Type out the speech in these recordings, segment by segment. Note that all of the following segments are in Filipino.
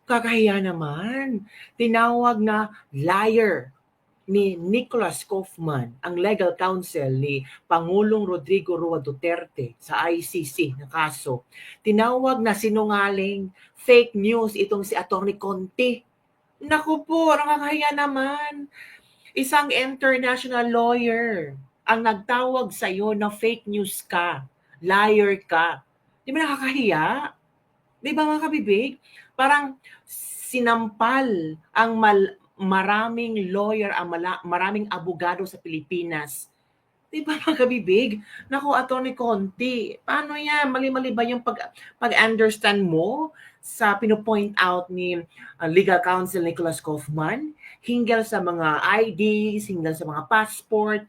Kakahiya naman. Tinawag na liar ni Nicholas Kaufman, ang legal counsel ni Pangulong Rodrigo Roa Duterte sa ICC na kaso. Tinawag na sinungaling, fake news itong si Atty. Conti. Naku po, nakakahiya naman. Isang international lawyer ang nagtawag sa'yo na fake news ka, liar ka. Di ba nakakahiya? Di ba mga kabibig? Parang sinampal ang maraming lawyer, ang maraming abogado sa Pilipinas. Di ba mga kabibig? Naku, Atty. Conti, paano yan? Mali-mali ba yung pag-understand mo sa pinopoint out ni legal counsel Nicholas Kaufman hinggil sa mga IDs, hinggil sa mga passport?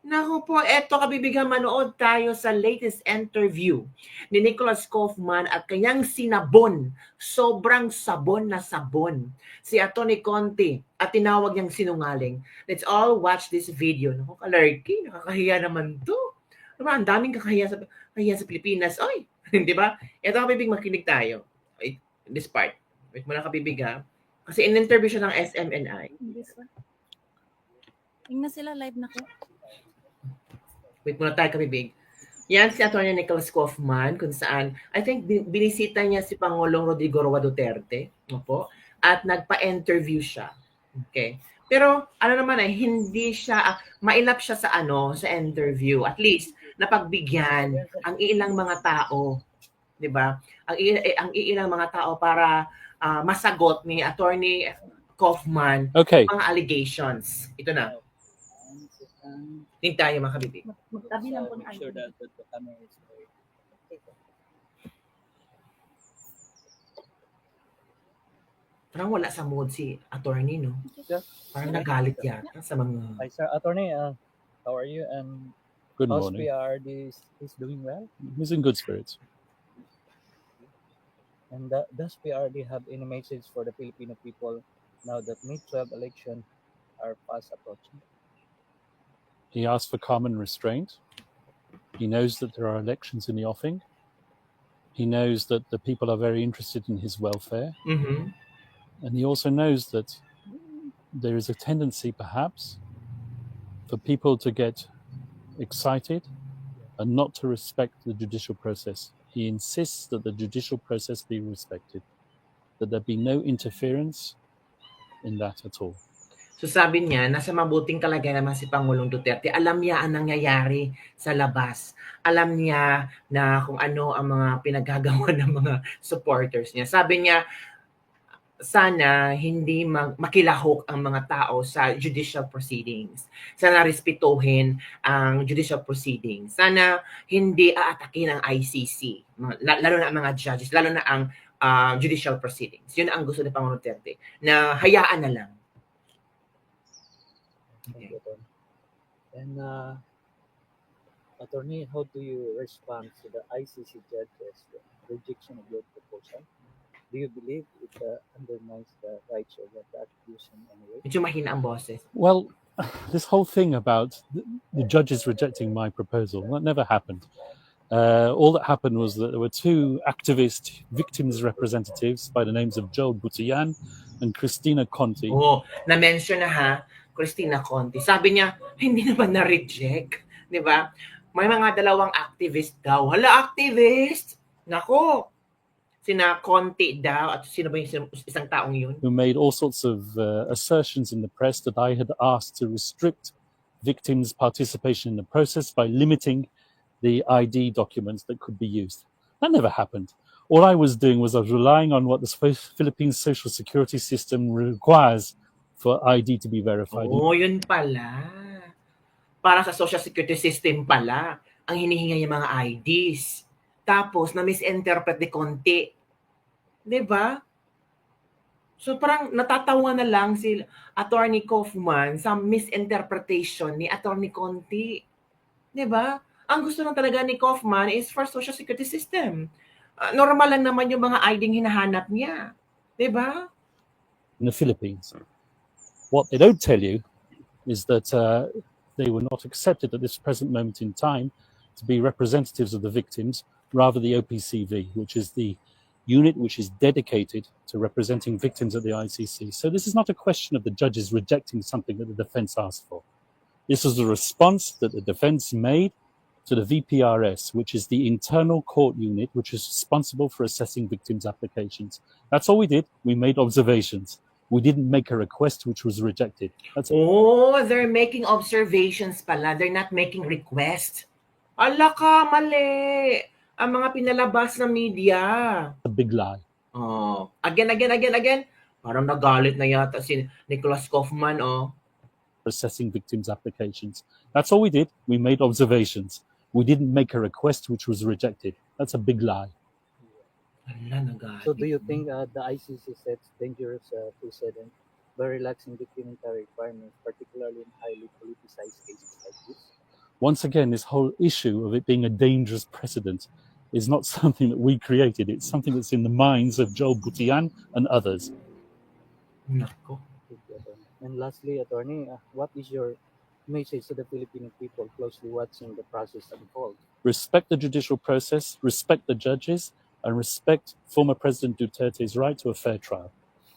Naku po, eto kabibigan, manood tayo sa latest interview ni Nicholas Kaufman at kanyang sinabon, sobrang sabon na sabon, si Atty. Conti at tinawag niyang sinungaling. Let's all watch this video. Naku, kalarky, nakakahiya naman to. Diba, ang daming kakahiya sa Pilipinas. Oy, di ba? Eto kabibig, makinig tayo. This part. Wait mo na kabibig ha. Kasi in-interview siya ng SMNI. Tingnan sila live na ko. Wait muna tayo kabibig. Yan si Atty. Nicholas Kaufman kung saan, I think binisita niya si Pangulong Rodrigo Roa Duterte. Opo, at nagpa-interview siya. Okay. Pero ano naman hindi siya, mailap siya sa sa interview. At least, napagbigyan ang ilang mga tao. Di ba? Ang ilang mga tao para masagot ni Atty. Kaufman mga allegations. Ito na. Tingnan tayo mga kabibig. Magtabi lang po na sure that the camera is very... Parang wala sa mood si attorney, no? Yeah. Parang nagalit yata sa mga... Hi, sir. Attorney, how are you? And good how's morning. PRD is doing well? He's in good spirits. And does PRD have any message for the Filipino people now that May 12 election are fast approaching? He asked for calm and restraint. He knows that there are elections in the offing. He knows that the people are very interested in his welfare. Mm-hmm. And he also knows that there is a tendency, perhaps, for people to get excited and not to respect the judicial process. He insists that the judicial process be respected, that there be no interference in that at all. So sabi niya, nasa mabuting kalagayan naman si Pangulong Duterte. Alam niya ang nangyayari sa labas. Alam niya na kung ano ang mga pinagagawa ng mga supporters niya. Sabi niya, sana hindi makilahok ang mga tao sa judicial proceedings. Sana respetuhin ang judicial proceedings. Sana hindi aatakin ang ICC, lalo na ang mga judges, lalo na ang judicial proceedings. Yun ang gusto ni Pangulong Duterte, na hayaan na lang. Okay. And attorney, how do you respond to the ICC judge's rejection of your proposal? Do you believe it undermines the rights of the accused in any way? Medyo mahina ang boses. Well, this whole thing about the judges rejecting my proposal, that never happened. All that happened was that there were two activist victims representatives by the names of Joel Butian and Christina Conti. Oo, na-mention na ha, Christina Conti. Sabi niya, hindi naman na-reject. Di ba? May mga dalawang activist daw. Hala, activist! Nako! Sina Conti daw, at sino ba yung isang taong yun? Who made all sorts of assertions in the press that I had asked to restrict victims' participation in the process by limiting the ID documents that could be used. That never happened. All I was doing was I was relying on what the Philippine social security system requires for ID to be verified. Oo, yun pala. Para sa social security system pala, ang hinihinga yung mga IDs. Tapos, na-misinterpret ni Conti. Diba? So, parang natatawa na lang si Atty. Kaufman sa misinterpretation ni Atty. Conti. Diba? Ang gusto lang talaga ni Kaufman is for social security system. Normal lang naman yung mga ID hinahanap niya. Diba? In the Philippines. What they don't tell you is that they were not accepted at this present moment in time to be representatives of the victims, rather the OPCV, which is the unit which is dedicated to representing victims at the ICC. So this is not a question of the judges rejecting something that the defense asked for. This was a response that the defense made to the VPRS, which is the internal court unit which is responsible for assessing victims' applications. That's all we did. We made observations. We didn't make a request which was rejected. That's Oh, they're making observations pala. They're not making requests. Ala ka, mali. Ang mga pinalabas ng media. a big lie. Oh, again. Parang nagalit na yata si Nicholas Kaufman, oh. For assessing victims' applications. That's all we did. We made observations. We didn't make a request which was rejected. That's a big lie. Ala, nagalit. So do you think the ICC sets dangerous precedent by relaxing documentary requirements, particularly in highly politicized cases like this? Once again, this whole issue of it being a dangerous precedent is not something that we created. It's something that's in the minds of Joel Butian and others. Nako. And lastly, Attorney, what is your message to the Filipino people closely watching the process unfold? Respect the judicial process, respect the judges, and respect former President Duterte's right to a fair trial.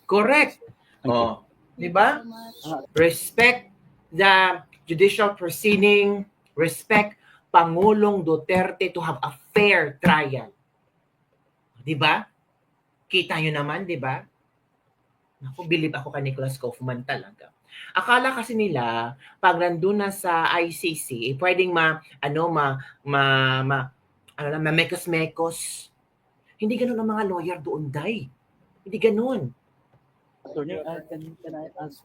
Correct. Thank you. Oh, di ba? Thank you so much. Respect the judicial proceeding, respect Pangulong Duterte to have a fair trial. Di ba? Kita nyo naman, di ba? Ako, believe ako kay Nicholas Kaufman talaga. Akala kasi nila, pag nandun na sa ICC, pwedeng mekos-mekos. Hindi ganun ang mga lawyer doon, Day. Hindi ganun. Attorney, can I ask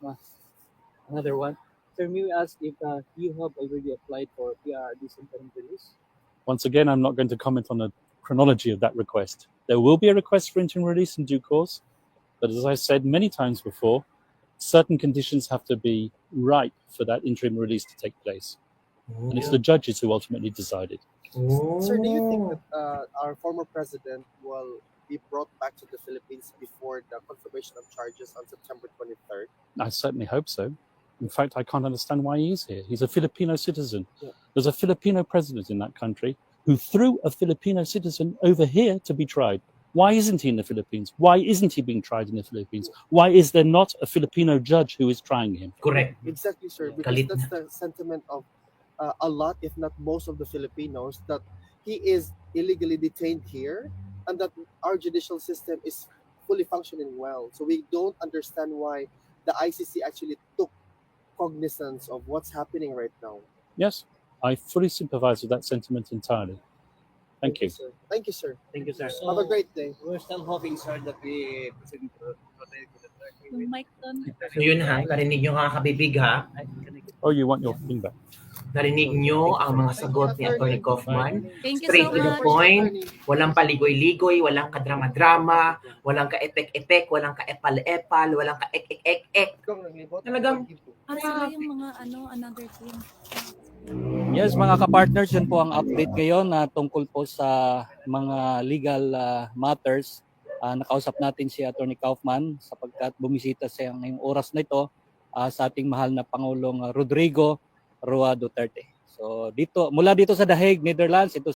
another one? Sir, may we ask if you have already applied for PRRD's interim release? Once again, I'm not going to comment on the chronology of that request. There will be a request for interim release in due course, but as I said many times before, certain conditions have to be right for that interim release to take place. And it's the judges who ultimately decided. Sir, do you think that our former president will be brought back to the Philippines before the confirmation of charges on September 23rd? I certainly hope so. In fact, I can't understand why he's here. He's a Filipino citizen. Yeah. There's a Filipino president in that country who threw a Filipino citizen over here to be tried. Why isn't he in the Philippines? Why isn't he being tried in the Philippines? Why is there not a Filipino judge who is trying him? Correct. Exactly, sir. Because Galit that's the sentiment of a lot, if not most of the Filipinos, that he is illegally detained here and that our judicial system is fully functioning well. So we don't understand why the ICC actually took cognizance of what's happening right now. Yes, I fully sympathize with that sentiment entirely. Thank you. Sir. Thank you, sir. Thank you, sir. Have a great day. We're still hoping, sir, that the President Rodrigo Duterte Yung mic doon. So yun ha, narinig nyo nga kabibig ha. Oh, you want your thing back? Narinig nyo ang mga sagot ni Atty. Kaufman. Thank you Straight so to the much. point. Walang paligoy-ligoy, walang kadrama-drama, walang ka-epek-epek, walang ka-epal-epal, walang ka-ek-ek-ek-ek. Talagang, Sila yung mga another team. Yes, mga kapartners, yun po ang update ngayon na tungkol po sa mga legal matters. Nakausap natin si Atty. Kaufman sapagkat bumisita siya ngayong oras na ito sa ating mahal na Pangulong Rodrigo Roa Duterte. So mula dito sa The Hague, Netherlands, ito